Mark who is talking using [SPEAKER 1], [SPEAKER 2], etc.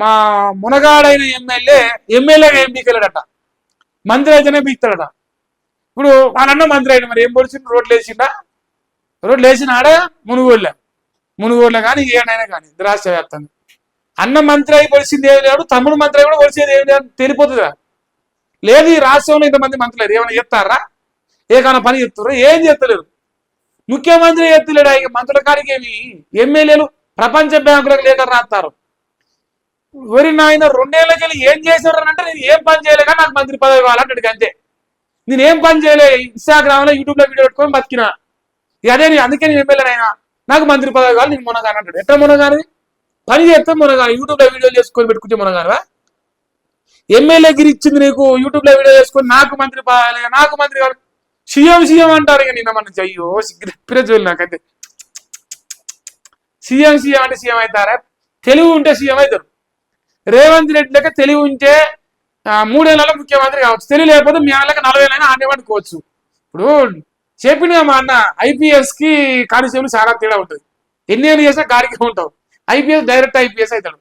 [SPEAKER 1] మా మునగాడైన ఎమ్మెల్యేగా ఏం బీకెళ్ళాడట, మంత్రి అయితేనే బీక్తాడట. ఇప్పుడు వాళ్ళన్న మంత్రి అయిన మరి ఏం పొడిచిండు? రోడ్లు వేసిండా? రోడ్లు వేసినాడే మునుగోళ్ళ కానీ ఏడైనా కానీ రాష్ట్ర వ్యాప్తంగా అన్న మంత్రి అయి పొడిచింది ఏమి లేడు, తమ్ముడు మంత్రి అయి కూడా పొడిచేది ఏమి లేదు, తెలిపోతుందా? లేదు ఈ రాష్ట్రంలో ఇంతమంది మంత్రులు ఏమైనా చెప్తారా? ఏమైనా పని చెప్తారు? ఏం చేస్తలేరు. ముఖ్యమంత్రి ఎత్తులేడు. ఇక మంత్రుల కాడికి ఏమి ఎమ్మెల్యేలు ప్రపంచ బ్యాంకులకు లేటర్ రాస్తారు. వరి నాయన 2 ఏళ్ళకెళ్ళి ఏం చేశారు అంటే నేను ఏం పని చేయలేక నాకు మంత్రి పదవి కావాలంటాడు. అంతే, నేను ఏం పని చేయలే, ఇన్స్టాగ్రామ్ లో యూట్యూబ్ లో వీడియో పెట్టుకొని బతికినా, ఇక అదే అందుకే నేను ఎమ్మెల్యేనైనా, నాకు మంత్రి పదవి కావాలి, నేను మునగాను అంటాడు. ఎట్లా మునగాని? పని చేస్తే మునగాని, యూట్యూబ్ లో వీడియోలు చేసుకొని పెట్టుకుంటే మునగానవా? ఎమ్మెల్యే గిరి ఇచ్చింది నీకు, యూట్యూబ్ లో వీడియో చేసుకొని నాకు మంత్రి కావాలి, నాకు మంత్రి కావాలి, సీఎం అంటారు. ఇక నిన్న మన అయ్యో సిగ్గులు నాకైతే. సీఎం అంటే సీఎం అవుతారా? తెలివి ఉంటే సీఎం అవుతారు. రేవంత్ రెడ్డి లెక్క తెలివి ఉంటే 3 ఏళ్లలో ముఖ్యమంత్రి కావచ్చు, తెలివి లేకపోతే మీ వాళ్ళకి 40 ఏళ్ళైనా ఆనే పట్టుకోవచ్చు. ఇప్పుడు చెప్పిన మా అన్న ఐపీఎస్ కి కానిస్టేబుల్ చాలా తేడా ఉంటుంది. ఎన్ని ఏళ్ళు చేసినా గాడికి ఉంటావు. ఐపీఎస్ డైరెక్ట్ ఐపీఎస్ అవుతాడు.